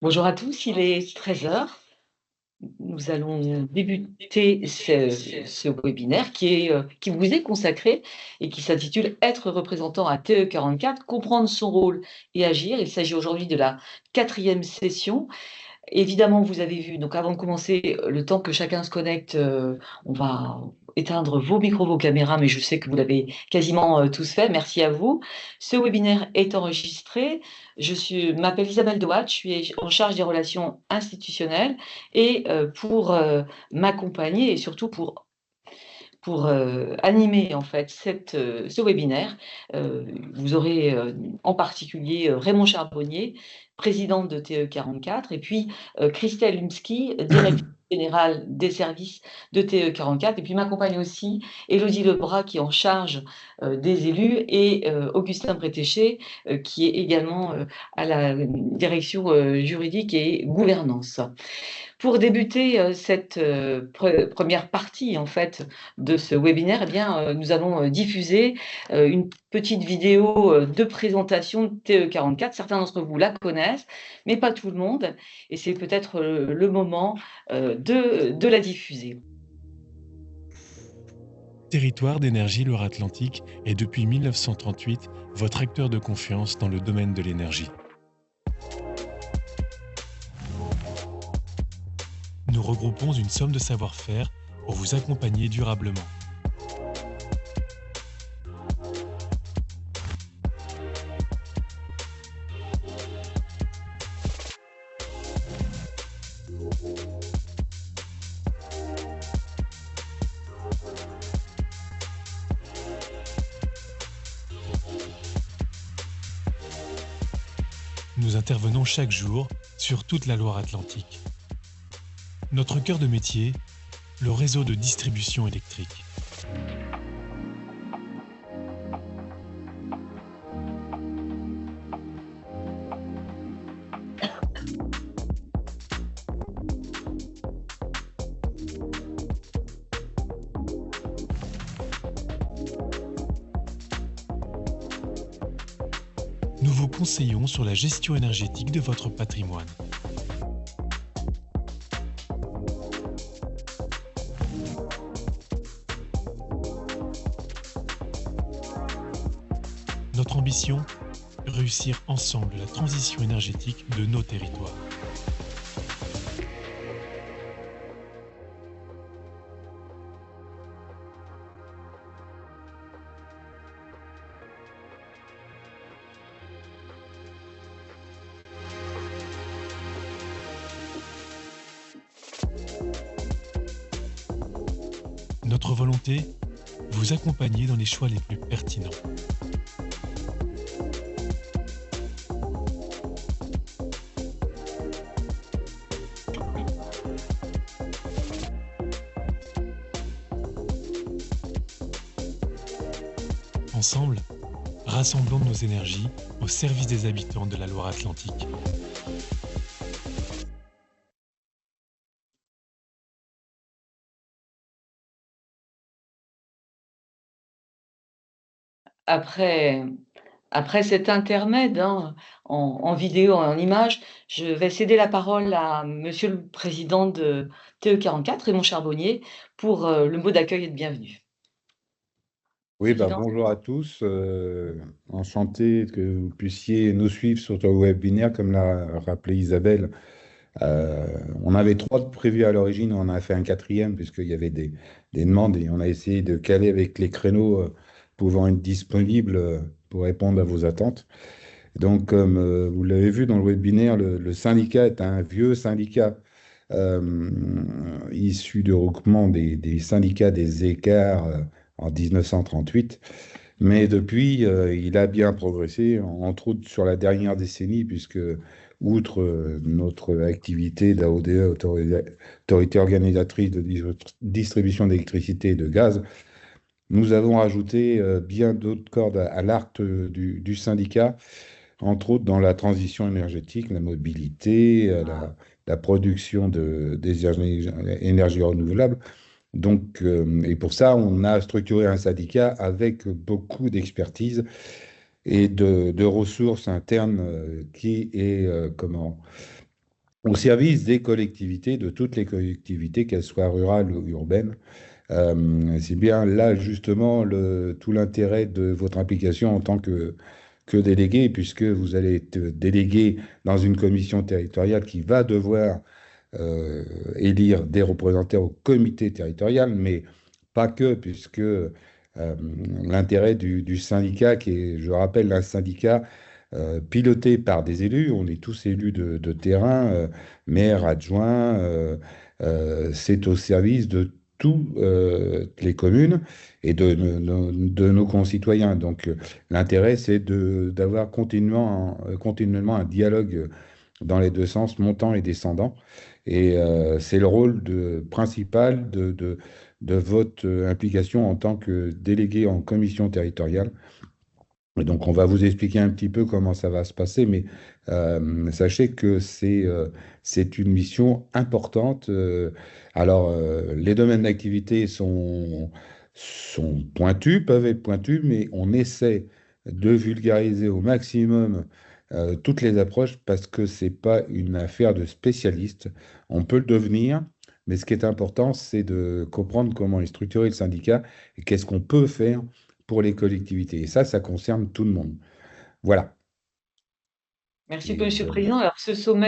Bonjour à tous, il est 13 heures. Nous allons débuter ce webinaire qui vous est consacré et qui s'intitule Être représentant à TE44, comprendre son rôle et agir. Il s'agit aujourd'hui de la quatrième session. Évidemment, vous avez vu, donc avant de commencer, le temps que chacun se connecte, on va éteindre vos micros, vos caméras, mais je sais que vous l'avez quasiment tous fait. Merci à vous. Ce webinaire est enregistré. M'appelle Isabelle Doat, je suis en charge des relations institutionnelles et pour m'accompagner et surtout pour animer en fait ce webinaire, vous aurez en particulier Raymond Charbonnier, présidente de TE44, et puis Christelle Lumski, directrice générale des services de TE44, et puis m'accompagne aussi Élodie Lebras qui est en charge des élus, et Augustin Bretéché qui est également à la direction juridique et gouvernance. Pour débuter cette première partie en fait de ce webinaire, eh bien, nous allons diffuser une petite vidéo de présentation de TE44. Certains d'entre vous la connaissent, mais pas tout le monde. Et c'est peut-être le moment de la diffuser. Territoire d'énergie Loire-Atlantique est depuis 1938 votre acteur de confiance dans le domaine de l'énergie. Nous regroupons une somme de savoir-faire pour vous accompagner durablement. Nous intervenons chaque jour sur toute la Loire-Atlantique. Notre cœur de métier, le réseau de distribution électrique. Nous vous conseillons sur la gestion énergétique de votre patrimoine. Notre ambition, réussir ensemble la transition énergétique de nos territoires. Notre volonté, vous accompagner dans les choix les plus pertinents. Ensemble, rassemblons nos énergies au service des habitants de la Loire-Atlantique. Après, après cet intermède en vidéo et en image, je vais céder la parole à Monsieur le Président de TE44, Raymond Charbonnier, pour le mot d'accueil et de bienvenue. Oui, Président. bonjour à tous. Enchanté que vous puissiez nous suivre sur le webinaire, comme l'a rappelé Isabelle. On avait trois prévus à l'origine, on en a fait un quatrième, puisqu'il y avait des demandes et on a essayé de caler avec les créneaux pouvant être disponibles pour répondre à vos attentes. Donc, comme vous l'avez vu dans le webinaire, le syndicat est un vieux syndicat euh, issu de regroupement des syndicats des écarts en 1938. Mais depuis, il a bien progressé, entre autres sur la dernière décennie, puisque, outre notre activité d'AODE, Autorité organisatrice de distribution d'électricité et de gaz, nous avons ajouté bien d'autres cordes à l'arc du syndicat, entre autres dans la transition énergétique, la mobilité, la production des énergies renouvelables. Donc, et pour ça, on a structuré un syndicat avec beaucoup d'expertise et de ressources internes qui est comment au service des collectivités, de toutes les collectivités, qu'elles soient rurales ou urbaines. C'est bien là justement tout l'intérêt de votre implication en tant que délégué, puisque vous allez être délégué dans une commission territoriale qui va devoir élire des représentants au comité territorial, mais pas que, puisque l'intérêt du syndicat, qui est, je rappelle, un syndicat piloté par des élus, on est tous élus de terrain, maires, adjoints, c'est au service de toutes les communes et de nos concitoyens. Donc l'intérêt, c'est d'avoir continuellement un dialogue dans les deux sens, montant et descendant. Et c'est le rôle principal de votre implication en tant que délégué en commission territoriale. Et donc, on va vous expliquer un petit peu comment ça va se passer, mais sachez que c'est une mission importante. Alors, les domaines d'activité sont pointus, peuvent être pointus, mais on essaie de vulgariser au maximum toutes les approches parce que c'est pas une affaire de spécialistes. On peut le devenir, mais ce qui est important, c'est de comprendre comment est structuré le syndicat et qu'est-ce qu'on peut faire pour les collectivités. Et ça concerne tout le monde. Voilà. Merci, Et, Monsieur le Président. Alors,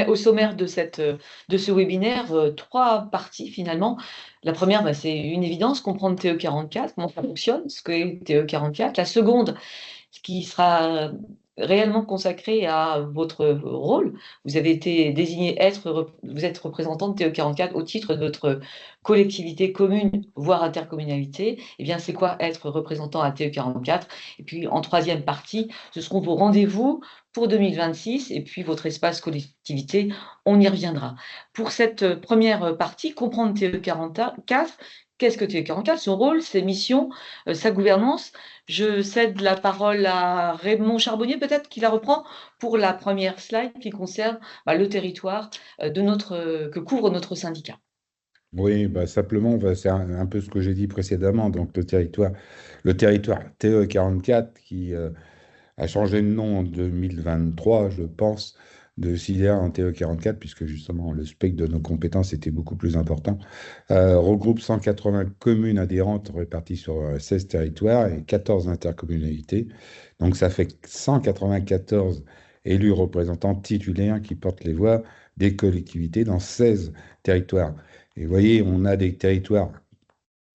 au sommaire de ce webinaire, trois parties finalement. La première, c'est une évidence, comprendre TE44, comment ça fonctionne, ce qu'est TE44. La seconde, ce qui sera réellement consacré à votre rôle. Vous avez été désigné vous êtes représentant de TE44 au titre de votre collectivité commune, voire intercommunalité. Eh bien, c'est quoi être représentant à TE44? Et puis, en troisième partie, ce seront vos rendez-vous pour 2026 et puis votre espace collectivité, on y reviendra. Pour cette première partie, comprendre TE44, qu'est-ce que TE44? Son rôle, ses missions, sa gouvernance. Je cède la parole à Raymond Charbonnier, peut-être qui la reprend pour la première slide qui concerne le territoire que couvre notre syndicat. oui, simplement, c'est un peu ce que j'ai dit précédemment. Donc, le territoire TE44 qui a changé de nom en 2023, je pense, de CIDR en TE44, puisque justement le spectre de nos compétences était beaucoup plus important, regroupe 180 communes adhérentes réparties sur 16 territoires et 14 intercommunalités. Donc ça fait 194 élus représentants titulaires qui portent les voix des collectivités dans 16 territoires. Et vous voyez, on a des territoires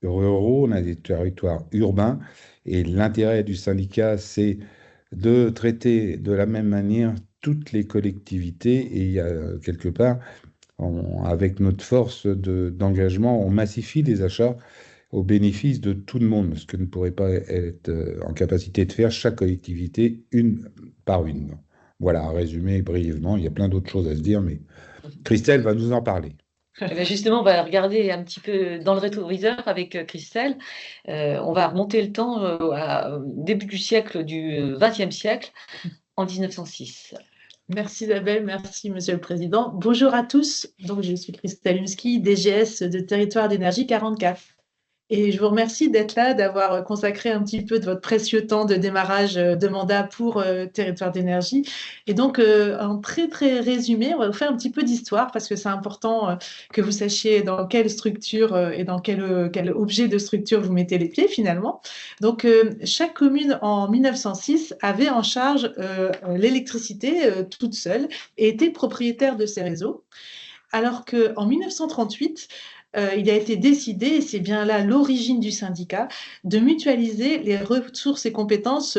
ruraux, on a des territoires urbains, et l'intérêt du syndicat, c'est de traiter de la même manière toutes les collectivités et il y a quelque part, avec notre force d'engagement, on massifie les achats au bénéfice de tout le monde, ce que ne pourrait pas être en capacité de faire chaque collectivité une par une. Voilà, résumé brièvement, il y a plein d'autres choses à se dire, mais Christelle va nous en parler. Justement, on va regarder un petit peu dans le rétroviseur avec Christelle. On va remonter le temps au début du siècle, du XXe siècle, en 1906. Merci Isabelle, merci Monsieur le Président. Bonjour à tous, donc je suis Christelle Humski, DGS de Territoire d'énergie 44. Et je vous remercie d'être là, d'avoir consacré un petit peu de votre précieux temps de démarrage de mandat pour Territoire d'énergie. Et donc, en très, très résumé, on va vous faire un petit peu d'histoire parce que c'est important que vous sachiez dans quelle structure et dans quel objet de structure vous mettez les pieds finalement. Donc, chaque commune en 1906 avait en charge l'électricité toute seule et était propriétaire de ses réseaux. Alors qu'en 1938, il a été décidé, et c'est bien là l'origine du syndicat, de mutualiser les ressources et compétences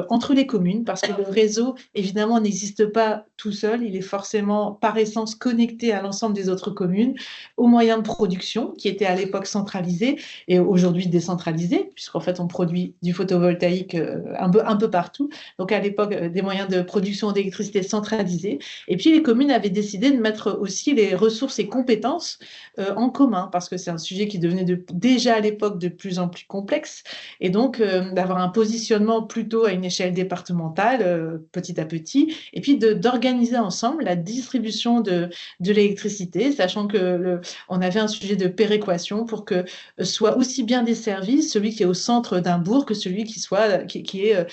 entre les communes, parce que le réseau, évidemment, n'existe pas tout seul, il est forcément par essence connecté à l'ensemble des autres communes, aux moyens de production, qui étaient à l'époque centralisés, et aujourd'hui décentralisés, puisqu'en fait on produit du photovoltaïque un peu partout, donc à l'époque des moyens de production d'électricité centralisés, et puis les communes avaient décidé de mettre aussi les ressources et compétences en commun, parce que c'est un sujet qui devenait déjà à l'époque de plus en plus complexe, et donc d'avoir un positionnement plutôt à une échelle départementale, petit à petit, et puis d'organiser ensemble la distribution de l'électricité, sachant on avait un sujet de péréquation pour que soit aussi bien desservi celui qui est au centre d'un bourg que celui qui est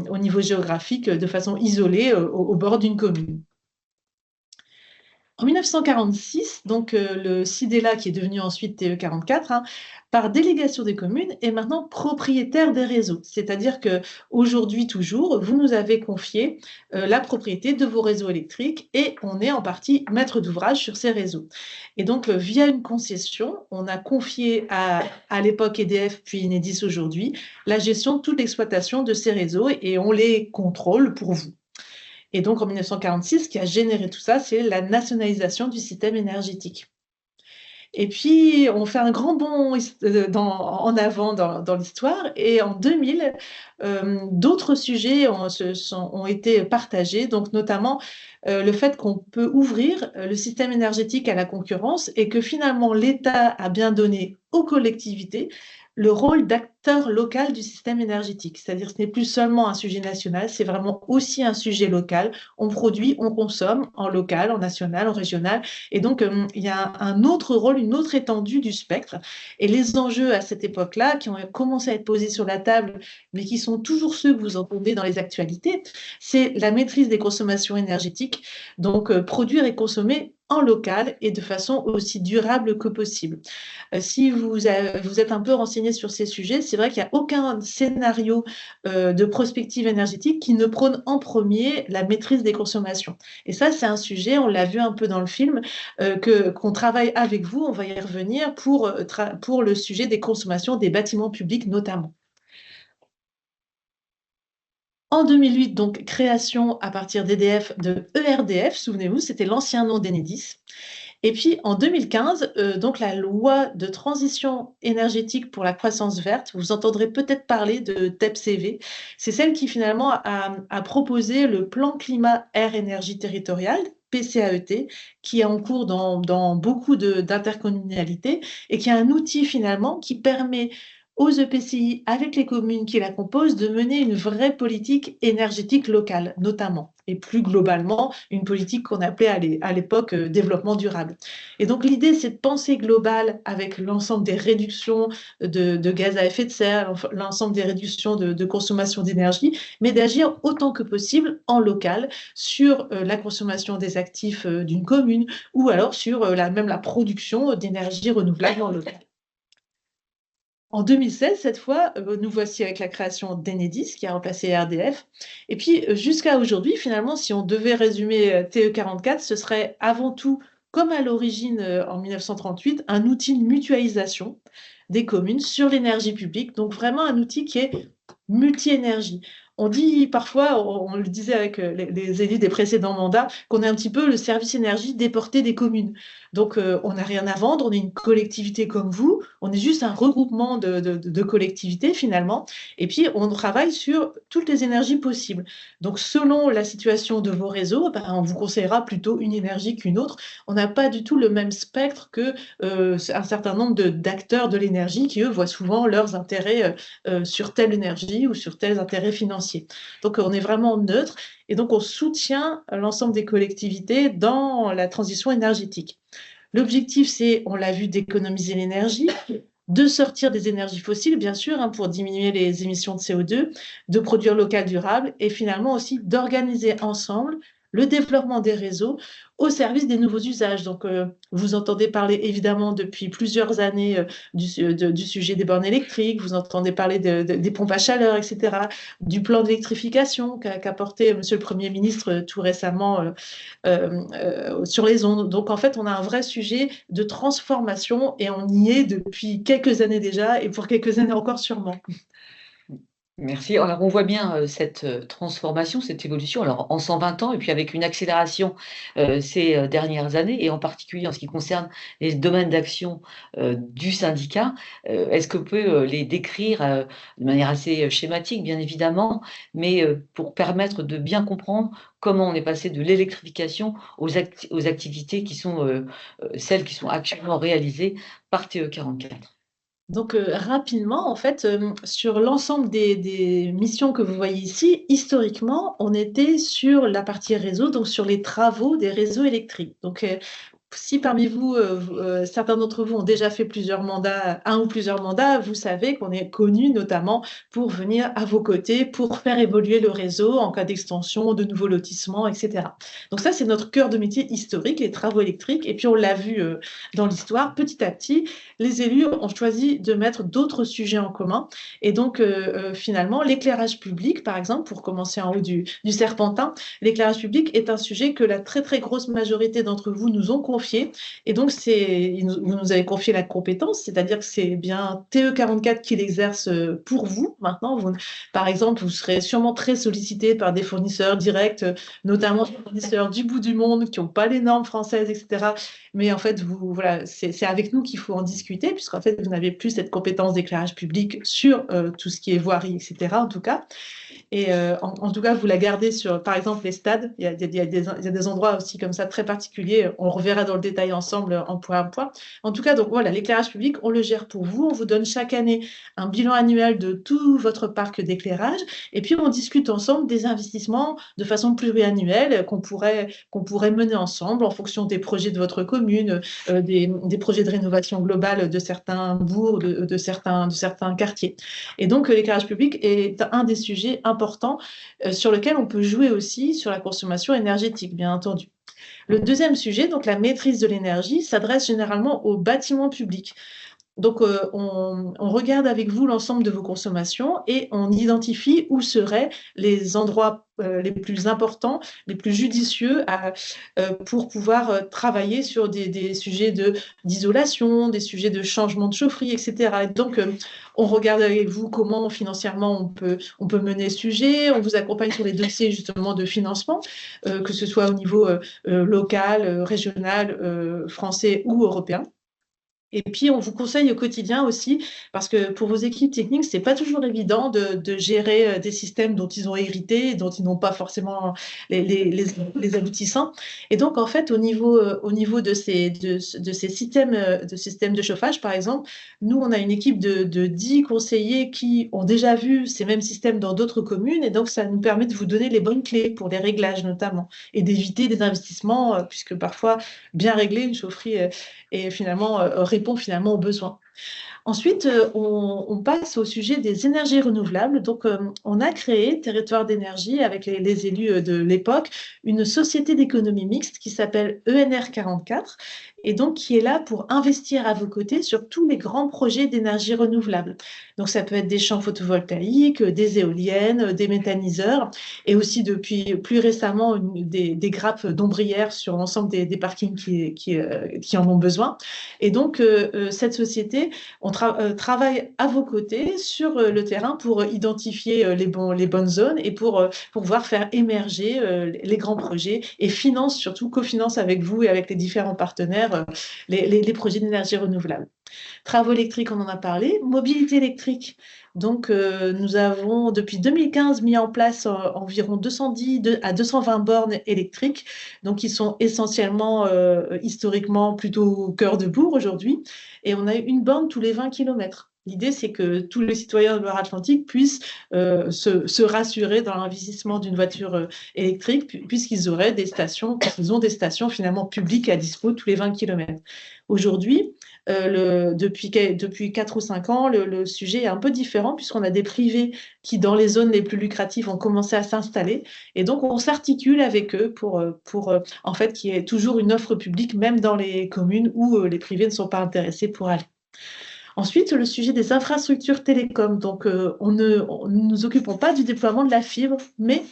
au niveau géographique de façon isolée au bord d'une commune. En 1946, donc le SIDELA, qui est devenu ensuite TE44, hein, par délégation des communes, est maintenant propriétaire des réseaux. C'est-à-dire que aujourd'hui toujours, vous nous avez confié la propriété de vos réseaux électriques et on est en partie maître d'ouvrage sur ces réseaux. Et donc, via une concession, on a confié à l'époque EDF, puis Enedis aujourd'hui, la gestion de toute l'exploitation de ces réseaux et on les contrôle pour vous. Et donc, en 1946, ce qui a généré tout ça, c'est la nationalisation du système énergétique. Et puis, on fait un grand bond en avant dans l'histoire. Et en 2000, d'autres sujets ont été partagés, donc notamment le fait qu'on peut ouvrir le système énergétique à la concurrence et que finalement l'État a bien donné aux collectivités le rôle d'acteur local du système énergétique. C'est-à-dire que ce n'est plus seulement un sujet national, c'est vraiment aussi un sujet local. On produit, on consomme en local, en national, en régional. Et donc, il y a un autre rôle, une autre étendue du spectre. Et les enjeux à cette époque-là, qui ont commencé à être posés sur la table, mais qui sont toujours ceux que vous entendez dans les actualités, c'est la maîtrise des consommations énergétiques, donc produire et consommer en local et de façon aussi durable que possible. Si vous êtes un peu renseigné sur ces sujets, c'est vrai qu'il n'y a aucun scénario de prospective énergétique qui ne prône en premier la maîtrise des consommations. Et ça, c'est un sujet, on l'a vu un peu dans le film, qu'on travaille avec vous, on va y revenir, pour le sujet des consommations des bâtiments publics notamment. En 2008, donc, création à partir d'EDF de ERDF, souvenez-vous, c'était l'ancien nom d'Enedis. Et puis en 2015, donc la loi de transition énergétique pour la croissance verte, vous entendrez peut-être parler de TEPCV. C'est celle qui finalement a proposé le plan climat air énergie territorial, PCAET, qui est en cours dans beaucoup d'intercommunalités et qui est un outil finalement qui permet aux EPCI, avec les communes qui la composent, de mener une vraie politique énergétique locale, notamment, et plus globalement, une politique qu'on appelait à l'époque développement durable. Et donc l'idée, c'est de penser global avec l'ensemble des réductions de gaz à effet de serre, l'ensemble des réductions de consommation d'énergie, mais d'agir autant que possible en local sur la consommation des actifs d'une commune ou alors sur même la production d'énergie renouvelable en local. En 2016, cette fois, nous voici avec la création d'Enedis, qui a remplacé RDF. Et puis, jusqu'à aujourd'hui, finalement, si on devait résumer TE44, ce serait avant tout, comme à l'origine en 1938, un outil de mutualisation des communes sur l'énergie publique. Donc, vraiment un outil qui est multi-énergie. On dit parfois, on le disait avec les élus des précédents mandats, qu'on est un petit peu le service énergie déporté des communes. Donc, on n'a rien à vendre, on est une collectivité comme vous, on est juste un regroupement de collectivités finalement, et puis on travaille sur toutes les énergies possibles. Donc, selon la situation de vos réseaux, on vous conseillera plutôt une énergie qu'une autre. On n'a pas du tout le même spectre que un certain nombre d'acteurs de l'énergie qui, eux, voient souvent leurs intérêts sur telle énergie ou sur tels intérêts financiers. Donc, on est vraiment neutre et donc on soutient l'ensemble des collectivités dans la transition énergétique. L'objectif, c'est, on l'a vu, d'économiser l'énergie, de sortir des énergies fossiles, bien sûr, pour diminuer les émissions de CO2, de produire local durable et finalement aussi d'organiser ensemble le développement des réseaux au service des nouveaux usages. Donc, vous entendez parler évidemment depuis plusieurs années du sujet des bornes électriques, vous entendez parler des pompes à chaleur, etc., du plan d'électrification qu'a porté Monsieur le Premier ministre tout récemment sur les ondes. Donc, en fait, on a un vrai sujet de transformation et on y est depuis quelques années déjà et pour quelques années encore sûrement. Merci. Alors, on voit bien cette transformation, cette évolution, alors en 120 ans, et puis avec une accélération ces dernières années, et en particulier en ce qui concerne les domaines d'action du syndicat. Est-ce que vous pouvez les décrire de manière assez schématique, bien évidemment, mais pour permettre de bien comprendre comment on est passé de l'électrification aux activités qui sont celles qui sont actuellement réalisées par TE44? Donc, rapidement, en fait, sur l'ensemble des missions que vous voyez ici, historiquement, on était sur la partie réseau, donc sur les travaux des réseaux électriques. Donc, si parmi vous, certains d'entre vous ont déjà fait plusieurs mandats, un ou plusieurs mandats, vous savez qu'on est connu notamment pour venir à vos côtés, pour faire évoluer le réseau en cas d'extension, de nouveaux lotissements, et cetera. Donc ça, c'est notre cœur de métier historique, les travaux électriques. Et puis on l'a vu dans l'histoire, petit à petit, les élus ont choisi de mettre d'autres sujets en commun. Et donc finalement, l'éclairage public, par exemple, pour commencer en haut du serpentin, l'éclairage public est un sujet que la très très grosse majorité d'entre vous nous ont confié. Et donc, vous nous avez confié la compétence, c'est-à-dire que c'est bien TE44 qui l'exerce pour vous. Maintenant, par exemple, vous serez sûrement très sollicité par des fournisseurs directs, notamment des fournisseurs du bout du monde qui n'ont pas les normes françaises, etc. Mais en fait, voilà, c'est avec nous qu'il faut en discuter, puisqu'en fait, vous n'avez plus cette compétence d'éclairage public sur tout ce qui est voirie, etc. en tout cas. Et en tout cas, vous la gardez sur, par exemple, les stades. Il y a des endroits aussi comme ça très particuliers. On reverra dans le détail ensemble en point à point. En tout cas, donc voilà, l'éclairage public, on le gère pour vous. On vous donne chaque année un bilan annuel de tout votre parc d'éclairage. Et puis, on discute ensemble des investissements de façon pluriannuelle qu'on pourrait mener ensemble en fonction des projets de votre commune, des projets de rénovation globale de certains bourgs, de certains quartiers. Et donc, l'éclairage public est un des sujets importants sur lequel on peut jouer aussi sur la consommation énergétique, bien entendu. Le deuxième sujet, donc la maîtrise de l'énergie, s'adresse généralement aux bâtiments publics. Donc, on regarde avec vous l'ensemble de vos consommations et on identifie où seraient les endroits les plus importants, les plus judicieux pour pouvoir travailler sur des sujets d'isolation, des sujets de changement de chaufferie, etc. Et donc, on regarde avec vous comment financièrement on peut mener ce sujet. On vous accompagne sur les dossiers justement de financement, que ce soit au niveau local, régional, français ou européen. Et puis, on vous conseille au quotidien aussi, parce que pour vos équipes techniques, c'est pas toujours évident de gérer des systèmes dont ils ont hérité, dont ils n'ont pas forcément les aboutissants. Et donc, en fait, au niveau de ces systèmes de chauffage, par exemple, nous, on a une équipe de 10 conseillers qui ont déjà vu ces mêmes systèmes dans d'autres communes. Et donc, ça nous permet de vous donner les bonnes clés pour les réglages, notamment, et d'éviter des investissements, puisque parfois, bien régler une chaufferie et finalement répond finalement aux besoins. Ensuite, on passe au sujet des énergies renouvelables. Donc, on a créé, Territoire d'énergie, avec les élus de l'époque, une société d'économie mixte qui s'appelle ENR44, et donc qui est là pour investir à vos côtés sur tous les grands projets d'énergie renouvelable. Donc, ça peut être des champs photovoltaïques, des éoliennes, des méthaniseurs, et aussi depuis plus récemment des grappes d'ombrières sur l'ensemble des parkings qui en ont besoin. Et donc, cette société, on travaille à vos côtés sur le terrain pour identifier les bonnes zones et pour pouvoir faire émerger les grands projets et surtout cofinance avec vous et avec les différents partenaires les projets d'énergie renouvelable. Travaux électriques, on en a parlé. Mobilité électrique. Donc, nous avons depuis 2015 mis en place environ 210 à 220 bornes électriques, donc qui sont essentiellement historiquement plutôt au cœur de bourg aujourd'hui. Et on a une borne tous les 20 km. L'idée, c'est que tous les citoyens de Loire-Atlantique puissent se rassurer dans l'investissement d'une voiture électrique, puisqu'ils auraient ils ont des stations finalement publiques à dispo tous les 20 km. Aujourd'hui, depuis 4 ou 5 ans, le sujet est un peu différent, puisqu'on a des privés qui, dans les zones les plus lucratives, ont commencé à s'installer. Et donc, on s'articule avec eux pour en fait, qu'il y ait toujours une offre publique, même dans les communes où les privés ne sont pas intéressés pour aller. Ensuite, le sujet des infrastructures télécom. Donc, nous ne nous occupons pas du déploiement de la fibre, mais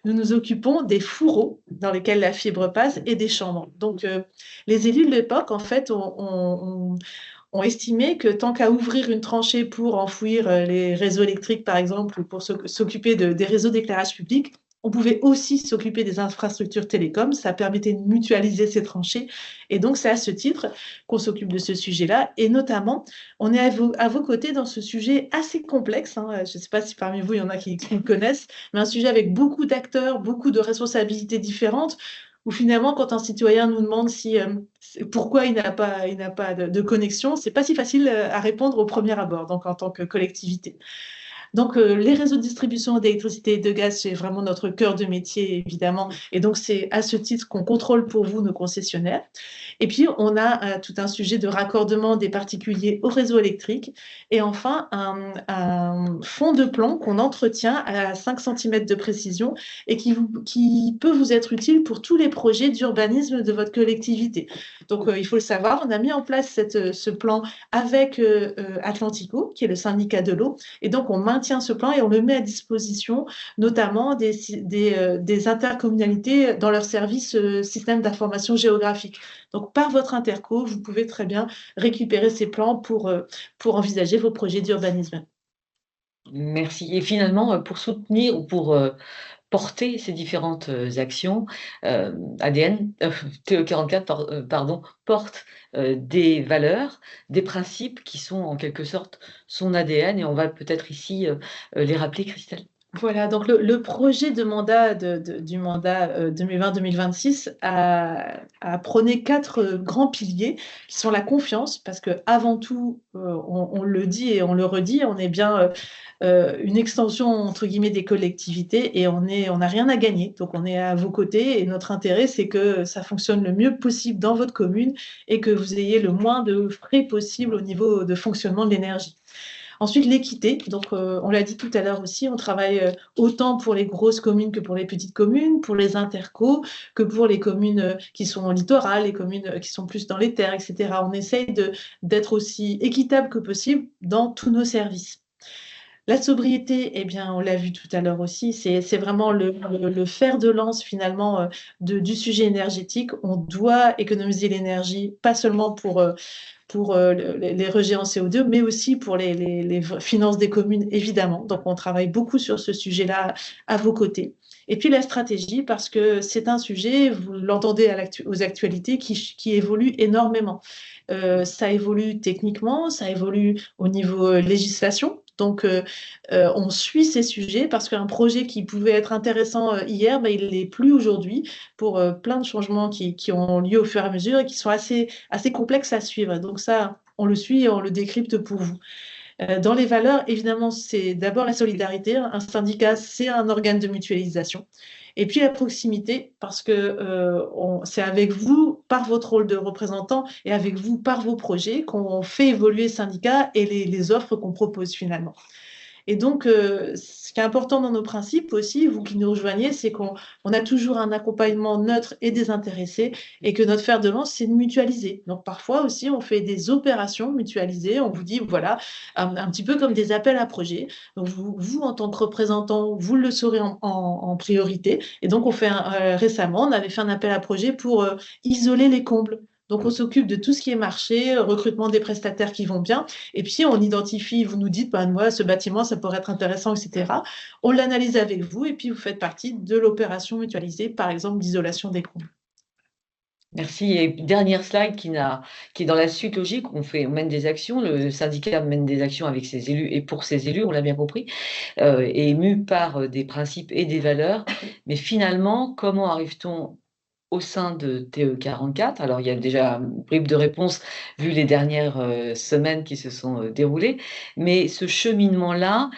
nous nous occupons des fourreaux dans lesquels la fibre passe et des chambres. Donc, les élus de l'époque, en fait, ont estimé que tant qu'à ouvrir une tranchée pour enfouir les réseaux électriques, par exemple, ou pour s'occuper des réseaux d'éclairage public, on pouvait aussi s'occuper des infrastructures télécom. Ça permettait de mutualiser ces tranchées. Et donc, c'est à ce titre qu'on s'occupe de ce sujet-là. Et notamment, on est à vos côtés dans ce sujet assez complexe. Je ne sais pas si parmi vous, il y en a qui le connaissent, mais un sujet avec beaucoup d'acteurs, beaucoup de responsabilités différentes, où finalement, quand un citoyen nous demande pourquoi il n'a pas de connexion, ce n'est pas si facile à répondre au premier abord, donc en tant que collectivité. Donc, les réseaux de distribution d'électricité et de gaz, c'est vraiment notre cœur de métier, évidemment. Et donc, c'est à ce titre qu'on contrôle pour vous nos concessionnaires. Et puis, on a tout un sujet de raccordement des particuliers au réseau électrique. Et enfin, un fond de plan qu'on entretient à 5 cm de précision et qui peut vous être utile pour tous les projets d'urbanisme de votre collectivité. Donc, il faut le savoir, on a mis en place ce plan avec Atlantico, qui est le syndicat de l'eau. Et donc, on maintient ce plan et on le met à disposition, notamment des intercommunalités dans leur service système d'information géographique. Donc, par votre interco, vous pouvez très bien récupérer ces plans pour envisager vos projets d'urbanisme. Merci. Et finalement, pour soutenir ou pour porter ces différentes actions, ADN, TE44, pardon, porte des valeurs, des principes qui sont en quelque sorte son ADN, et on va peut-être ici les rappeler, Christelle. Voilà, donc le projet de mandat du mandat 2020-2026 a prôné 4 grands piliers qui sont la confiance, parce que avant tout, on le dit et on le redit, on est bien une extension entre guillemets des collectivités et on n'a rien à gagner. Donc on est à vos côtés et notre intérêt, c'est que ça fonctionne le mieux possible dans votre commune et que vous ayez le moins de frais possible au niveau de fonctionnement de l'énergie. Ensuite, l'équité. Donc, on l'a dit tout à l'heure aussi, on travaille autant pour les grosses communes que pour les petites communes, pour les intercos, que pour les communes qui sont littorales, les communes qui sont plus dans les terres, etc. On essaye d'être aussi équitable que possible dans tous nos services. La sobriété, eh bien, on l'a vu tout à l'heure aussi, c'est vraiment le fer de lance finalement du sujet énergétique. On doit économiser l'énergie, pas seulement pour les rejets en CO2, mais aussi pour les finances des communes, évidemment. Donc, on travaille beaucoup sur ce sujet-là à vos côtés. Et puis, la stratégie, parce que c'est un sujet, vous l'entendez aux actualités, qui évolue énormément. Ça évolue techniquement, ça évolue au niveau législation. Donc, on suit ces sujets parce qu'un projet qui pouvait être intéressant hier, il ne l'est plus aujourd'hui pour plein de changements qui ont lieu au fur et à mesure et qui sont assez complexes à suivre. Donc ça, on le suit et on le décrypte pour vous. Dans les valeurs, évidemment, c'est d'abord la solidarité. Un syndicat, c'est un organe de mutualisation. Et puis la proximité, parce que c'est avec vous, par votre rôle de représentant, et avec vous, par vos projets, qu'on fait évoluer le syndicat et les offres qu'on propose finalement. Et donc, ce qui est important dans nos principes aussi, vous qui nous rejoignez, c'est qu'on a toujours un accompagnement neutre et désintéressé et que notre fer de lance, c'est de mutualiser. Donc, parfois aussi, on fait des opérations mutualisées. On vous dit, voilà, un petit peu comme des appels à projets. Donc, vous en tant que représentant, vous le saurez en priorité. Et donc, récemment, on avait fait un appel à projet pour isoler les combles. Donc, on s'occupe de tout ce qui est marché, recrutement des prestataires qui vont bien. Et puis, on identifie, vous nous dites, moi, ce bâtiment, ça pourrait être intéressant, etc. On l'analyse avec vous et puis vous faites partie de l'opération mutualisée, par exemple, d'isolation des combles. Merci. Et dernière slide qui est dans la suite logique, on mène des actions, le syndicat mène des actions avec ses élus et pour ses élus, on l'a bien compris, et ému par des principes et des valeurs. Mais finalement, comment arrive-t-on au sein de TE44? Alors, il y a déjà une bribe de réponse vu les dernières semaines qui se sont déroulées, mais ce cheminement-là,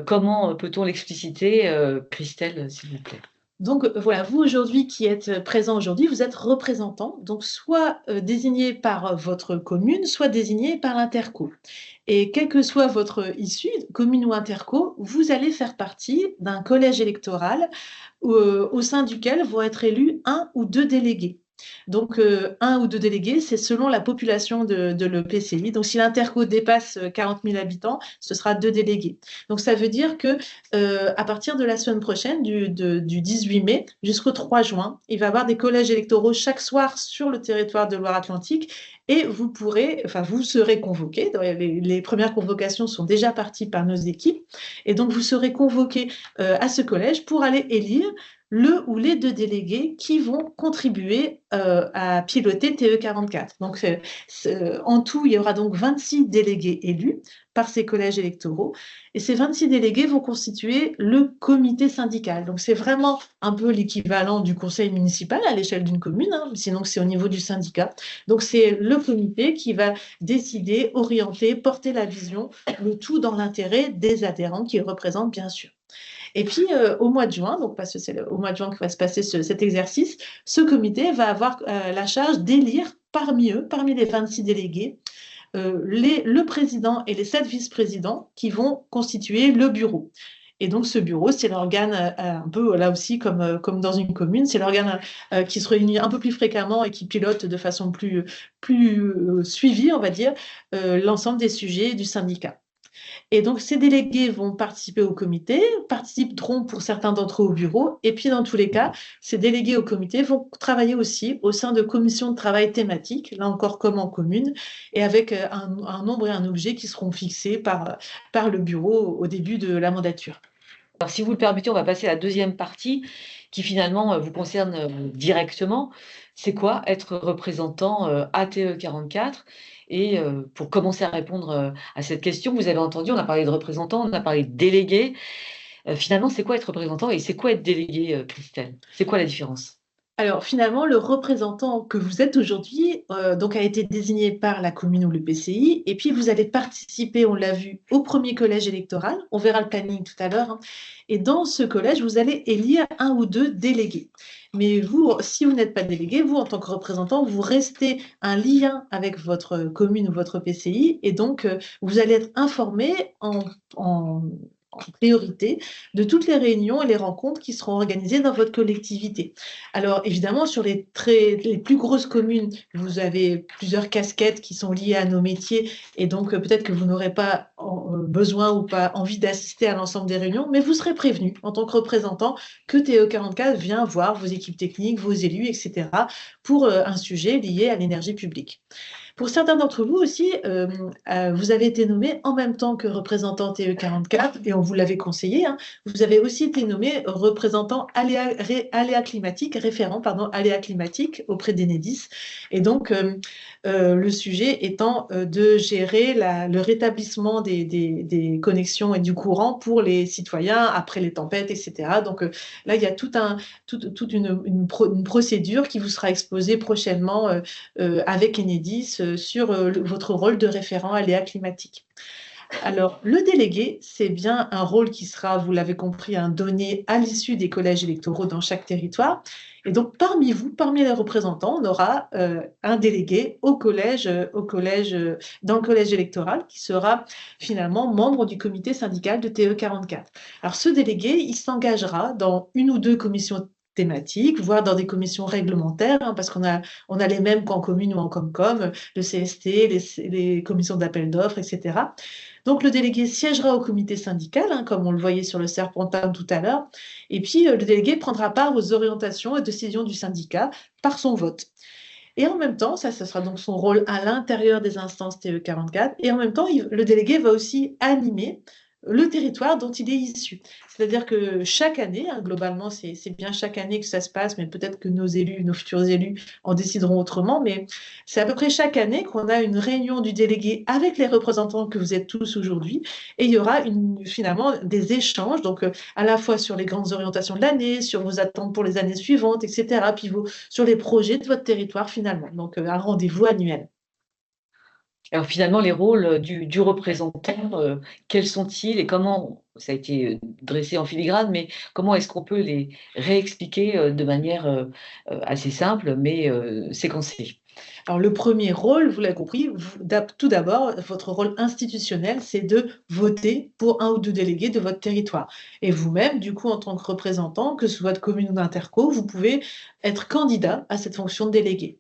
comment peut-on l'expliciter, Christelle, s'il vous plaît? Donc voilà, vous aujourd'hui qui êtes présent aujourd'hui, vous êtes représentant, donc soit désigné par votre commune, soit désigné par l'interco. Et quelle que soit votre issue, commune ou interco, vous allez faire partie d'un collège électoral au sein duquel vont être élus 1 ou 2 délégués. Donc, 1 ou 2 délégués, c'est selon la population de l'EPCI. Donc, si l'interco dépasse 40 000 habitants, ce sera 2 délégués. Donc, ça veut dire que à partir de la semaine prochaine, du 18 mai jusqu'au 3 juin, il va y avoir des collèges électoraux chaque soir sur le territoire de Loire-Atlantique et vous serez convoqués. Les premières convocations sont déjà parties par nos équipes. Et donc, vous serez convoqués à ce collège pour aller élire le ou les 2 délégués qui vont contribuer à piloter TE44. Donc, en tout, il y aura donc 26 délégués élus par ces collèges électoraux. Et ces 26 délégués vont constituer le comité syndical. Donc, c'est vraiment un peu l'équivalent du conseil municipal à l'échelle d'une commune, sinon c'est au niveau du syndicat. Donc, c'est le comité qui va décider, orienter, porter la vision, le tout dans l'intérêt des adhérents qu'ils représentent, bien sûr. Et puis, au mois de juin, donc parce que c'est au mois de juin que va se passer cet exercice, ce comité va avoir la charge d'élire parmi eux, parmi les 26 délégués, le président et les 7 vice-présidents qui vont constituer le bureau. Et donc, ce bureau, c'est l'organe, un peu là aussi, comme dans une commune, c'est l'organe qui se réunit un peu plus fréquemment et qui pilote de façon plus suivie, on va dire, l'ensemble des sujets du syndicat. Et donc, ces délégués vont participer au comité, participeront pour certains d'entre eux au bureau, et puis dans tous les cas, ces délégués au comité vont travailler aussi au sein de commissions de travail thématiques, là encore comme en commune, et avec un nombre et un objet qui seront fixés par le bureau au début de la mandature. Alors, si vous le permettez, on va passer à la deuxième partie qui finalement vous concerne directement. C'est quoi être représentant ATE 44? Et pour commencer à répondre à cette question, vous avez entendu, on a parlé de représentants, on a parlé de délégués. Finalement, c'est quoi être représentant et c'est quoi être délégué, Christelle? C'est quoi la différence? Alors finalement, le représentant que vous êtes aujourd'hui donc a été désigné par la commune ou le PCI, et puis vous allez participer, on l'a vu, au premier collège électoral. On verra le planning tout à l'heure, hein. Et dans ce collège, vous allez élire 1 ou 2 délégués. Mais vous, si vous n'êtes pas délégué, vous, en tant que représentant, vous restez un lien avec votre commune ou votre PCI, et donc vous allez être informé en priorité de toutes les réunions et les rencontres qui seront organisées dans votre collectivité. Alors évidemment, sur les plus grosses communes, vous avez plusieurs casquettes qui sont liées à nos métiers, et donc peut-être que vous n'aurez pas besoin ou pas envie d'assister à l'ensemble des réunions, mais vous serez prévenu en tant que représentant que TE44 vient voir vos équipes techniques, vos élus, etc., pour un sujet lié à l'énergie publique. Pour certains d'entre vous aussi, vous avez été nommé en même temps que représentant TE44, et on vous l'avait conseillé, hein, vous avez aussi été nommé représentant aléa climatique, référent aléa climatique auprès d'Enedis. Et donc, le sujet étant de gérer le rétablissement des connexions et du courant pour les citoyens après les tempêtes, etc. Donc là, il y a toute une procédure qui vous sera exposée prochainement avec Enedis sur votre rôle de référent aléa climatique. Alors, le délégué, c'est bien un rôle qui sera, vous l'avez compris, donné à l'issue des collèges électoraux dans chaque territoire. Et donc, parmi vous, parmi les représentants, on aura un délégué dans le collège électoral qui sera finalement membre du comité syndical de TE44. Alors, ce délégué, il s'engagera dans 1 ou 2 commissions thématiques, voire dans des commissions réglementaires, hein, parce qu'on a les mêmes qu'en commune ou en Comcom, le CST, les commissions d'appel d'offres, etc. Donc, le délégué siégera au comité syndical, hein, comme on le voyait sur le serpentin tout à l'heure, et puis le délégué prendra part aux orientations et décisions du syndicat par son vote. Et en même temps, ça sera donc son rôle à l'intérieur des instances TE44, et en même temps, le délégué va aussi animer le territoire dont il est issu. C'est-à-dire que chaque année, hein, globalement, c'est bien chaque année que ça se passe, mais peut-être que nos élus, nos futurs élus en décideront autrement, mais c'est à peu près chaque année qu'on a une réunion du délégué avec les représentants que vous êtes tous aujourd'hui, et il y aura finalement des échanges, donc à la fois sur les grandes orientations de l'année, sur vos attentes pour les années suivantes, etc., puis sur les projets de votre territoire finalement, donc un rendez-vous annuel. Alors finalement, les rôles du représentant, quels sont-ils et comment, ça a été dressé en filigrane, mais comment est-ce qu'on peut les réexpliquer de manière assez simple, mais séquencée? Alors le premier rôle, vous l'avez compris, tout d'abord, votre rôle institutionnel, c'est de voter pour 1 ou 2 délégués de votre territoire. Et vous-même, du coup, en tant que représentant, que ce soit de commune ou d'interco, vous pouvez être candidat à cette fonction de délégué.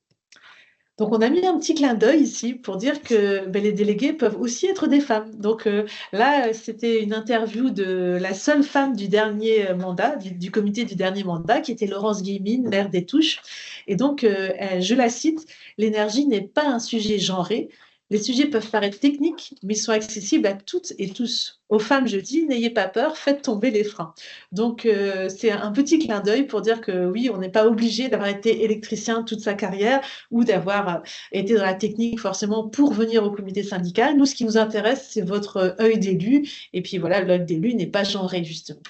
Donc, on a mis un petit clin d'œil ici pour dire que les délégués peuvent aussi être des femmes. Donc là, c'était une interview de la seule femme du dernier mandat, du comité du dernier mandat, qui était Laurence Guillemine, maire des Touches. Et donc, je la cite, « L'énergie n'est pas un sujet genré. Les sujets peuvent paraître techniques, mais ils sont accessibles à toutes et tous. Aux femmes, je dis, n'ayez pas peur, faites tomber les freins. » Donc, c'est un petit clin d'œil pour dire que oui, on n'est pas obligé d'avoir été électricien toute sa carrière ou d'avoir été dans la technique forcément pour venir au comité syndical. Nous, ce qui nous intéresse, c'est votre œil d'élu. Et puis voilà, l'œil d'élu n'est pas genré, justement.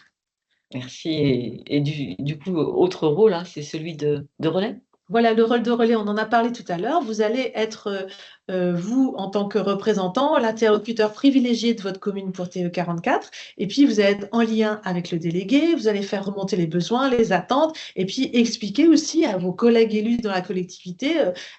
Merci. Et du coup, autre rôle, hein, c'est celui de relais. Voilà, le rôle de relais, on en a parlé tout à l'heure. Vous allez être, vous, en tant que représentant, l'interlocuteur privilégié de votre commune pour TE44 et puis vous allez être en lien avec le délégué, vous allez faire remonter les besoins, les attentes et puis expliquer aussi à vos collègues élus dans la collectivité,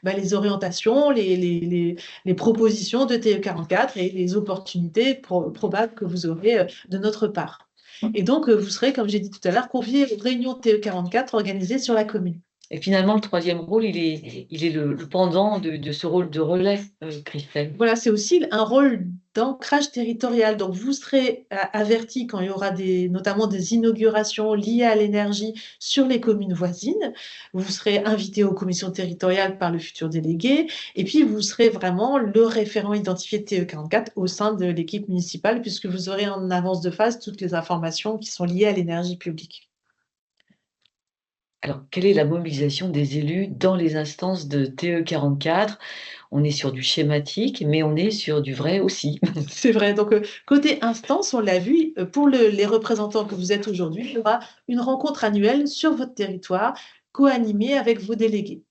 les orientations, les propositions de TE44 et les opportunités probables que vous aurez, de notre part. Et donc, vous serez, comme j'ai dit tout à l'heure, conviés aux réunions TE44 organisées sur la commune. Et finalement, le troisième rôle, il est le pendant de ce rôle de relais, Christelle. Voilà, c'est aussi un rôle d'ancrage territorial. Donc, vous serez avertis quand il y aura notamment des inaugurations liées à l'énergie sur les communes voisines. Vous serez invités aux commissions territoriales par le futur délégué. Et puis, vous serez vraiment le référent identifié de TE44 au sein de l'équipe municipale, puisque vous aurez en avance de phase toutes les informations qui sont liées à l'énergie publique. Alors, quelle est la mobilisation des élus dans les instances de TE44? On est sur du schématique, mais on est sur du vrai aussi. C'est vrai. Donc, côté instance, on l'a vu, pour les représentants que vous êtes aujourd'hui, il y aura une rencontre annuelle sur votre territoire, co-animée avec vos délégués.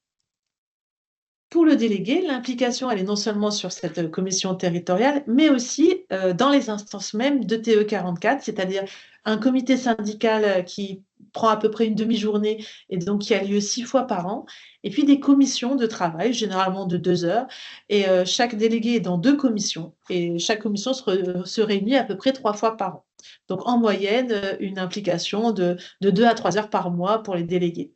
Pour le délégué, l'implication, elle est non seulement sur cette commission territoriale, mais aussi dans les instances même de TE44, c'est-à-dire un comité syndical qui prend à peu près une demi-journée et donc qui a lieu 6 fois par an, et puis des commissions de travail, généralement de 2 heures, et chaque délégué est dans 2 commissions, et chaque commission se réunit à peu près 3 fois par an. Donc en moyenne, une implication de 2 à 3 heures par mois pour les délégués.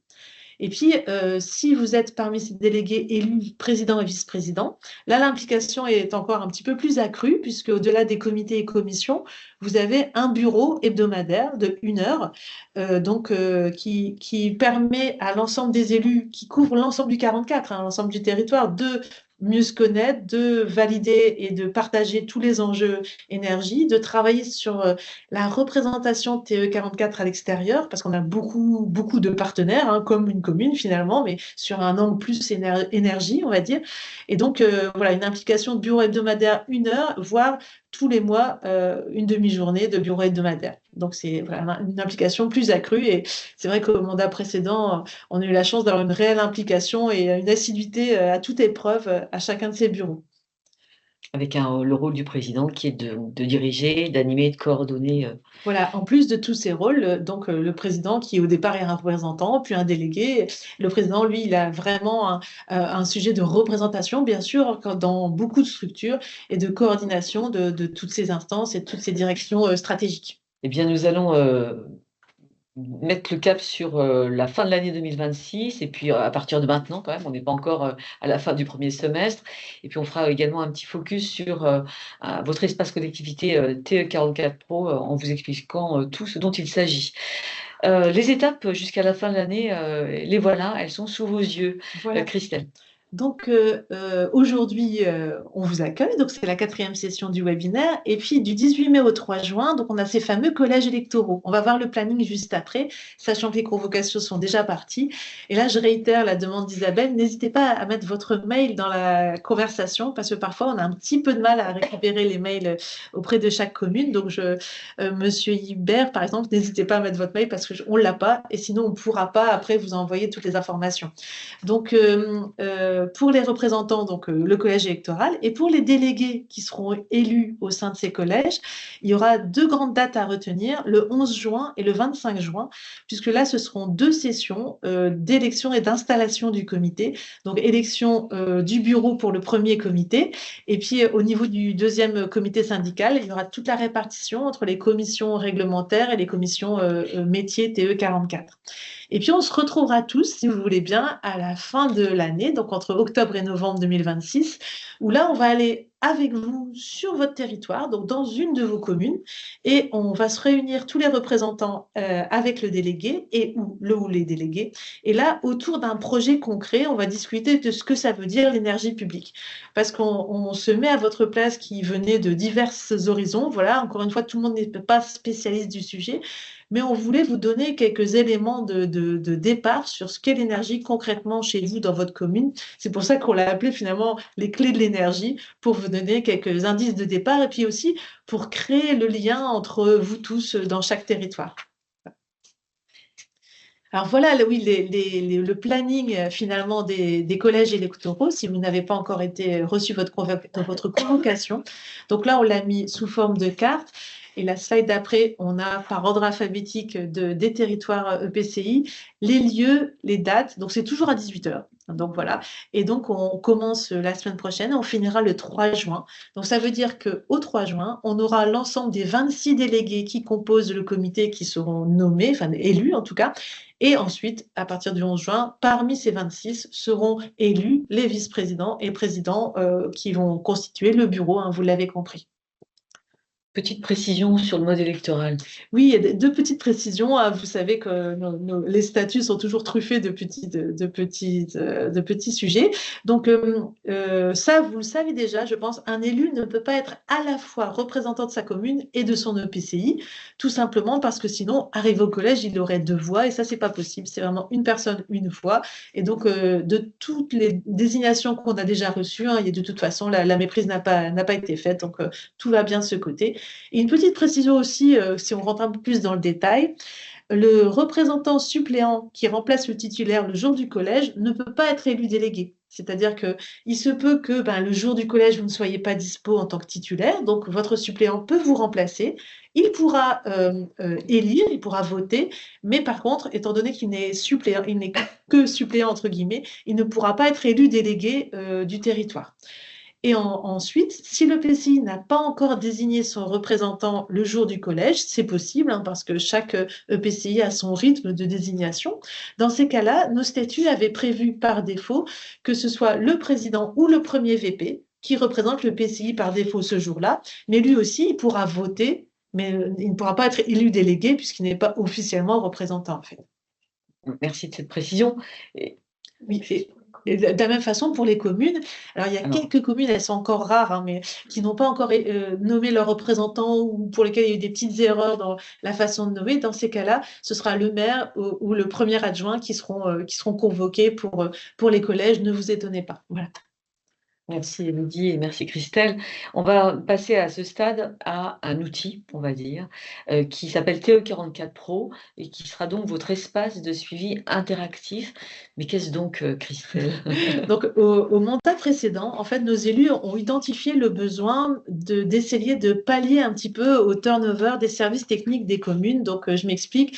Et puis, si vous êtes parmi ces délégués élus président et vice-président, là, l'implication est encore un petit peu plus accrue, puisque au-delà des comités et commissions, vous avez un bureau hebdomadaire de 1 heure, qui permet à l'ensemble des élus, qui couvrent l'ensemble du 44, hein, l'ensemble du territoire, de mieux se connaître, de valider et de partager tous les enjeux énergie, de travailler sur la représentation de TE44 à l'extérieur, parce qu'on a beaucoup, beaucoup de partenaires, hein, comme une commune finalement, mais sur un angle plus énergie, on va dire. Et donc, voilà, une implication de bureau hebdomadaire 1 heure, voire tous les mois, une demi-journée de bureau hebdomadaire. Donc, c'est vraiment une implication plus accrue. Et c'est vrai qu'au mandat précédent, on a eu la chance d'avoir une réelle implication et une assiduité à toute épreuve à chacun de ces bureaux. Avec le rôle du président qui est de diriger, d'animer, de coordonner. Voilà, en plus de tous ces rôles, donc le président qui au départ est un représentant, puis un délégué. Le président, lui, il a vraiment un sujet de représentation, bien sûr, dans beaucoup de structures et de coordination de toutes ces instances et de toutes ces directions stratégiques. Eh bien, nous allons mettre le cap sur la fin de l'année 2026 et puis à partir de maintenant quand même, on n'est pas encore à la fin du premier semestre et puis on fera également un petit focus sur votre espace collectivité TE44 Pro en vous expliquant tout ce dont il s'agit. Les étapes jusqu'à la fin de l'année, les voilà, elles sont sous vos yeux. Voilà. Christelle. Donc, aujourd'hui, on vous accueille, donc c'est la 4e session du webinaire et puis du 18 mai au 3 juin, donc on a ces fameux collèges électoraux. On va voir le planning juste après, sachant que les convocations sont déjà parties. Et là, je réitère la demande d'Isabelle, n'hésitez pas à mettre votre mail dans la conversation parce que parfois, on a un petit peu de mal à récupérer les mails auprès de chaque commune. Donc, Monsieur Hibert, par exemple, n'hésitez pas à mettre votre mail parce qu'on ne l'a pas et sinon, on ne pourra pas après vous envoyer toutes les informations. Donc, pour les représentants, donc le collège électoral, et pour les délégués qui seront élus au sein de ces collèges, il y aura 2 grandes dates à retenir, le 11 juin et le 25 juin, puisque là, ce seront 2 sessions d'élection et d'installation du comité. Donc, élection du bureau pour le premier comité, et puis au niveau du deuxième comité syndical, il y aura toute la répartition entre les commissions réglementaires et les commissions métiers TE44. Et puis, on se retrouvera tous, si vous voulez bien, à la fin de l'année, donc entre octobre et novembre 2026, où là, on va aller avec vous sur votre territoire, donc dans une de vos communes, et on va se réunir tous les représentants avec le délégué ou les délégués. Et là, autour d'un projet concret, on va discuter de ce que ça veut dire l'énergie publique. Parce qu'on se met à votre place qui venait de divers horizons. Voilà, encore une fois, tout le monde n'est pas spécialiste du sujet, mais on voulait vous donner quelques éléments de départ sur ce qu'est l'énergie concrètement chez vous dans votre commune. C'est pour ça qu'on l'a appelé finalement les clés de l'énergie, pour vous donner quelques indices de départ et puis aussi pour créer le lien entre vous tous dans chaque territoire. Alors voilà, oui, le planning finalement des collèges électoraux, si vous n'avez pas encore reçu votre convocation. Donc là, on l'a mis sous forme de carte. Et la slide d'après, on a par ordre alphabétique des territoires EPCI, les lieux, les dates. Donc c'est toujours à 18 h. Donc voilà. Et donc on commence la semaine prochaine et on finira le 3 juin. Donc ça veut dire qu'au 3 juin, on aura l'ensemble des 26 délégués qui composent le comité qui seront nommés, enfin élus en tout cas. Et ensuite, à partir du 11 juin, parmi ces 26 seront élus les vice-présidents et présidents qui vont constituer le bureau, hein, vous l'avez compris. Petite précision sur le mode électoral. Oui, il y a deux petites précisions. Vous savez que les statuts sont toujours truffés de petits sujets. Donc, ça, vous le savez déjà, je pense, un élu ne peut pas être à la fois représentant de sa commune et de son EPCI, tout simplement parce que sinon, arrivé au collège, il aurait 2 voix et ça, c'est pas possible. C'est vraiment une personne, une voix. Et donc, de toutes les désignations qu'on a déjà reçues, hein, de toute façon, la méprise n'a pas été faite. Donc, tout va bien de ce côté. Et une petite précision aussi, si on rentre un peu plus dans le détail, le représentant suppléant qui remplace le titulaire le jour du collège ne peut pas être élu délégué. C'est-à-dire qu'il se peut que le jour du collège, vous ne soyez pas dispo en tant que titulaire, donc votre suppléant peut vous remplacer. Il pourra élire, il pourra voter, mais par contre, étant donné qu'il n'est que suppléant, entre guillemets, il ne pourra pas être élu délégué du territoire. Et ensuite, si le PCI n'a pas encore désigné son représentant le jour du collège, c'est possible, hein, parce que chaque EPCI a son rythme de désignation. Dans ces cas-là, nos statuts avaient prévu par défaut que ce soit le président ou le premier VP qui représente le PCI par défaut ce jour-là, mais lui aussi, il pourra voter, mais il ne pourra pas être élu délégué puisqu'il n'est pas officiellement représentant, en fait. Merci de cette précision. Oui, et de la même façon pour les communes. Alors, il y a quelques communes, elles sont encore rares, hein, mais qui n'ont pas encore nommé leurs représentants ou pour lesquelles il y a eu des petites erreurs dans la façon de nommer. Dans ces cas-là, ce sera le maire ou le premier adjoint qui seront convoqués pour les collèges. Ne vous étonnez pas. Voilà. Merci Elodie et merci Christelle. On va passer à ce stade à un outil, on va dire, qui s'appelle TE44 Pro et qui sera donc votre espace de suivi interactif. Mais qu'est-ce donc, Christelle? Donc, au mandat précédent, en fait, nos élus ont identifié le besoin d'essayer de pallier un petit peu au turnover des services techniques des communes. Donc, je m'explique.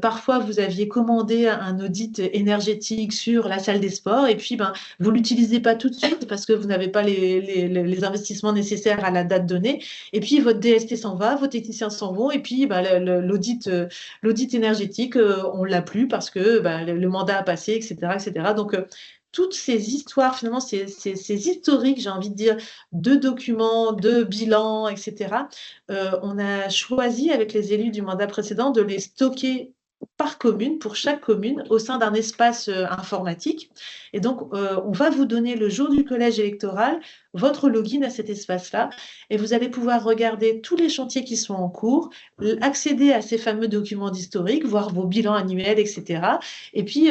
Parfois, vous aviez commandé un audit énergétique sur la salle des sports et puis, vous ne l'utilisez pas tout de suite parce que vous n'avez pas les investissements nécessaires à la date donnée. Et puis, votre DST s'en va, vos techniciens s'en vont. Et puis, l'audit énergétique, on ne l'a plus parce que le mandat a passé, etc. etc. Donc, toutes ces histoires, finalement, ces historiques, j'ai envie de dire, de documents, de bilans, etc., on a choisi avec les élus du mandat précédent de les stocker par commune, pour chaque commune, au sein d'un espace informatique. Et donc, on va vous donner le jour du collège électoral votre login à cet espace-là et vous allez pouvoir regarder tous les chantiers qui sont en cours, accéder à ces fameux documents d'historique, voir vos bilans annuels, etc. Et puis,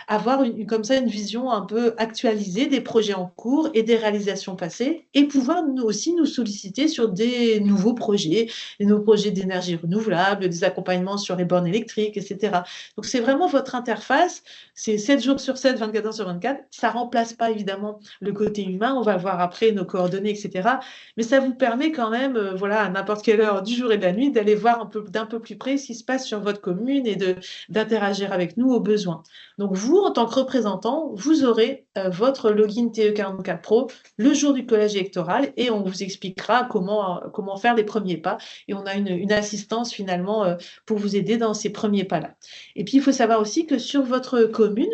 avoir comme ça une vision un peu actualisée des projets en cours et des réalisations passées et pouvoir aussi nous solliciter sur des nouveaux projets, des nouveaux projets d'énergie renouvelable, des accompagnements sur les bornes électriques, etc. Donc, c'est vraiment votre interface. C'est 7 jours sur 7, 24 heures sur 24. Ça ne remplace pas évidemment le côté humain. On va voir après nos coordonnées, etc. Mais ça vous permet quand même, à n'importe quelle heure du jour et de la nuit, d'aller voir d'un peu plus près ce qui se passe sur votre commune et d'interagir avec nous au besoin. Donc, vous, en tant que représentant, vous aurez votre login TE44 Pro le jour du collège électoral et on vous expliquera comment faire les premiers pas. Et on a une assistance finalement pour vous aider dans ces premiers pas-là. Et puis, il faut savoir aussi que sur votre commune,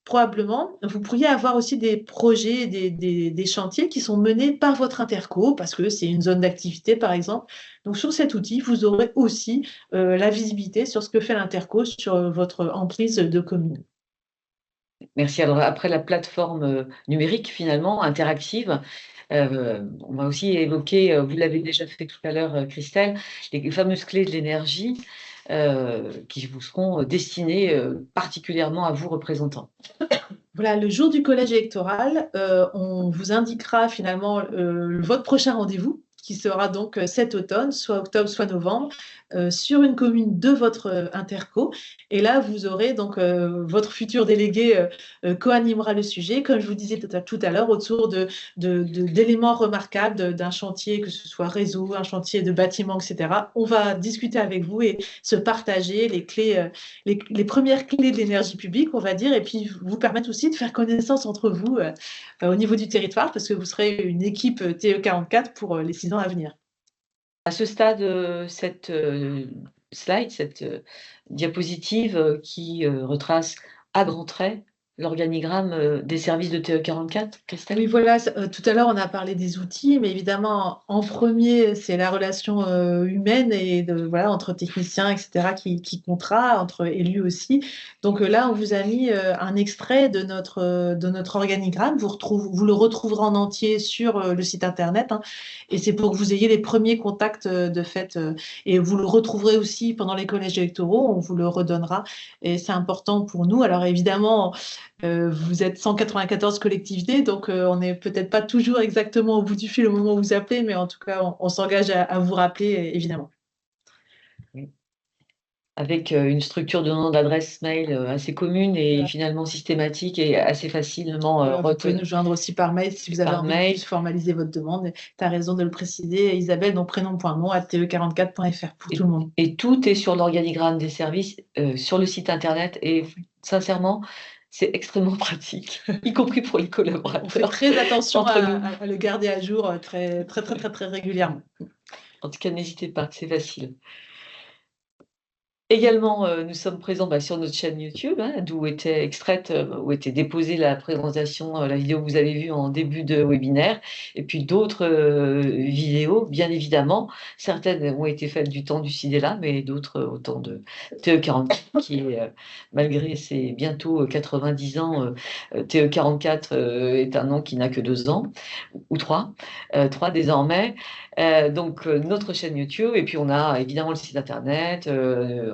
probablement, vous pourriez avoir aussi des projets, des chantiers qui sont menés par votre interco, parce que c'est une zone d'activité, par exemple. Donc, sur cet outil, vous aurez aussi la visibilité sur ce que fait l'interco sur votre emprise de commune. Merci. Alors, après la plateforme numérique, finalement, interactive, on va aussi évoquer, vous l'avez déjà fait tout à l'heure, Christelle, les fameuses clés de l'énergie qui vous seront destinées particulièrement à vous, représentants. Voilà, le jour du collège électoral, on vous indiquera finalement votre prochain rendez-vous. qui sera donc cet automne, soit octobre, soit novembre, sur une commune de votre interco. Et là, vous aurez donc votre futur délégué co-animera le sujet, comme je vous disais tout à l'heure, autour d'éléments remarquables d'un chantier, que ce soit réseau, un chantier de bâtiment, etc. On va discuter avec vous et se partager les clés, les premières clés de l'énergie publique, on va dire, et puis vous permettre aussi de faire connaissance entre vous au niveau du territoire, parce que vous serez une équipe TE44 pour les 6 ans à venir. À ce stade, cette slide, cette diapositive qui retrace à grands traits l'organigramme des services de TE44, Christelle? Oui, voilà, tout à l'heure, on a parlé des outils, mais évidemment, en premier, c'est la relation humaine et voilà, entre techniciens, etc., qui comptera, entre élus aussi. Donc là, on vous a mis un extrait de notre organigramme. Vous le retrouverez en entier sur le site internet, hein, et c'est pour que vous ayez les premiers contacts de fait. Et vous le retrouverez aussi pendant les collèges électoraux, on vous le redonnera, et c'est important pour nous. Alors évidemment, vous êtes 194 collectivités, donc on n'est peut-être pas toujours exactement au bout du fil au moment où vous appelez, mais en tout cas, on s'engage à vous rappeler, évidemment. Avec une structure de nom d'adresse mail assez commune et finalement systématique et assez facilement Vous pouvez nous joindre aussi par mail si vous avez envie de plus formaliser votre demande. Tu as raison de le préciser, Isabelle, donc prénom.nom@te44.fr pour tout le monde. Et tout est sur l'organigramme des services sur le site internet et sincèrement, c'est extrêmement pratique, y compris pour les collaborateurs. On fait très attention à le garder à jour très régulièrement. En tout cas, n'hésitez pas, c'est facile. Également, nous sommes présents sur notre chaîne YouTube, hein, d'où était extraite, où était déposée la présentation, la vidéo que vous avez vue en début de webinaire, et puis d'autres vidéos, bien évidemment. Certaines ont été faites du temps du CIDELA, mais d'autres au temps de TE44, qui est, malgré ses bientôt 90 ans, TE44 est un nom qui n'a que 2 ans, ou 3 désormais. Donc notre chaîne YouTube, et puis on a évidemment le site internet,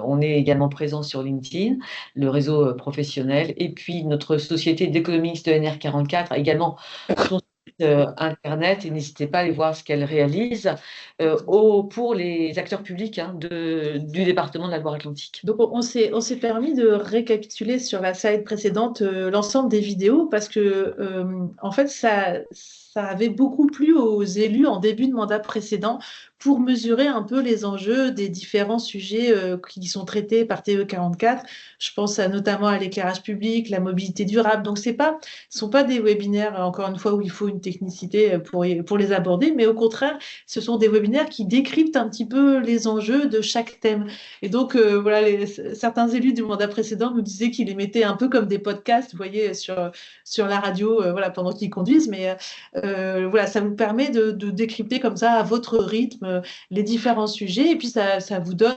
on est également présent sur LinkedIn, le réseau professionnel, et puis notre société d'économistes de NR44 a également son site internet, et n'hésitez pas à aller voir ce qu'elle réalise pour les acteurs publics du département de la Loire-Atlantique. Donc on s'est permis de récapituler sur la slide précédente l'ensemble des vidéos, parce que en fait ça avait beaucoup plu aux élus en début de mandat précédent pour mesurer un peu les enjeux des différents sujets qui sont traités par TE44. Je pense notamment à l'éclairage public, la mobilité durable. Donc ce ne sont pas des webinaires, encore une fois, où il faut une technicité pour les aborder, mais au contraire, ce sont des webinaires qui décryptent un petit peu les enjeux de chaque thème. Et donc, voilà, certains élus du mandat précédent nous disaient qu'ils les mettaient un peu comme des podcasts, vous voyez, sur la radio, voilà, pendant qu'ils conduisent. Mais voilà, ça vous permet de décrypter comme ça à votre rythme les différents sujets, et puis ça vous donne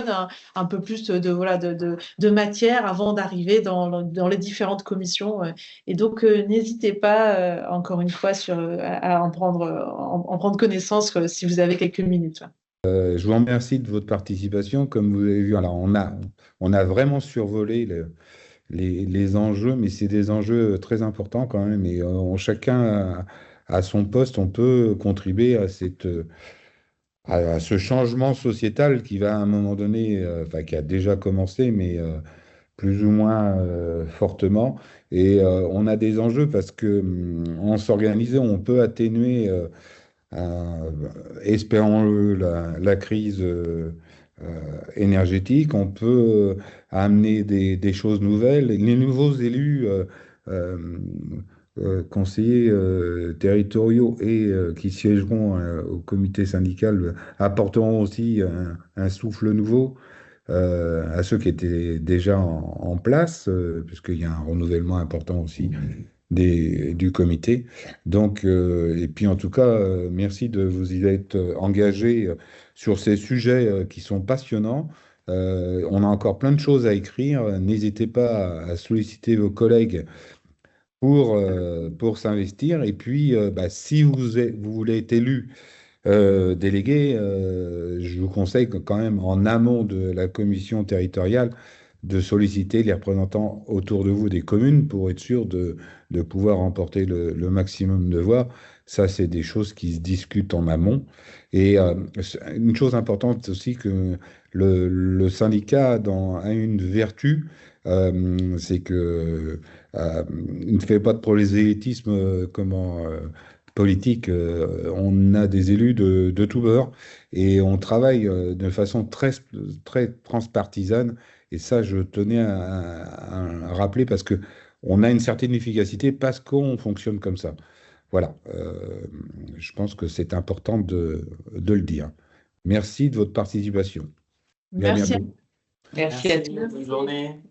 un peu plus de matière avant d'arriver dans les différentes commissions. Et donc, n'hésitez pas, encore une fois, à en prendre connaissance si vous avez quelques minutes. Je vous remercie de votre participation. Comme vous avez vu, alors on a vraiment survolé les enjeux, mais c'est des enjeux très importants quand même. Et chacun à son poste, on peut contribuer à ce changement sociétal qui va à un moment donné, qui a déjà commencé, mais plus ou moins fortement. Et on a des enjeux parce que en s'organisant, on peut atténuer, espérons-le, la crise énergétique. On peut amener des choses nouvelles. Les nouveaux élus conseillers territoriaux et qui siégeront au comité syndical apporteront aussi un souffle nouveau à ceux qui étaient déjà en place, puisqu'il y a un renouvellement important aussi du comité. Donc, et puis en tout cas, merci de vous y être engagé sur ces sujets qui sont passionnants. On a encore plein de choses à écrire. N'hésitez pas à solliciter vos collègues pour s'investir. Et puis, si vous voulez être élu délégué, je vous conseille que quand même en amont de la commission territoriale, de solliciter les représentants autour de vous des communes pour être sûr de pouvoir remporter le maximum de voix. Ça, c'est des choses qui se discutent en amont. Et une chose importante aussi que le syndicat a une vertu, c'est que il ne fait pas de prosélytisme politique. On a des élus de tout bord et on travaille de façon très transpartisane. Et ça, je tenais à rappeler parce que on a une certaine efficacité parce qu'on fonctionne comme ça. Voilà. Je pense que c'est important de le dire. Merci de votre participation et à Merci. bientôt. Merci à tous. Bonne journée.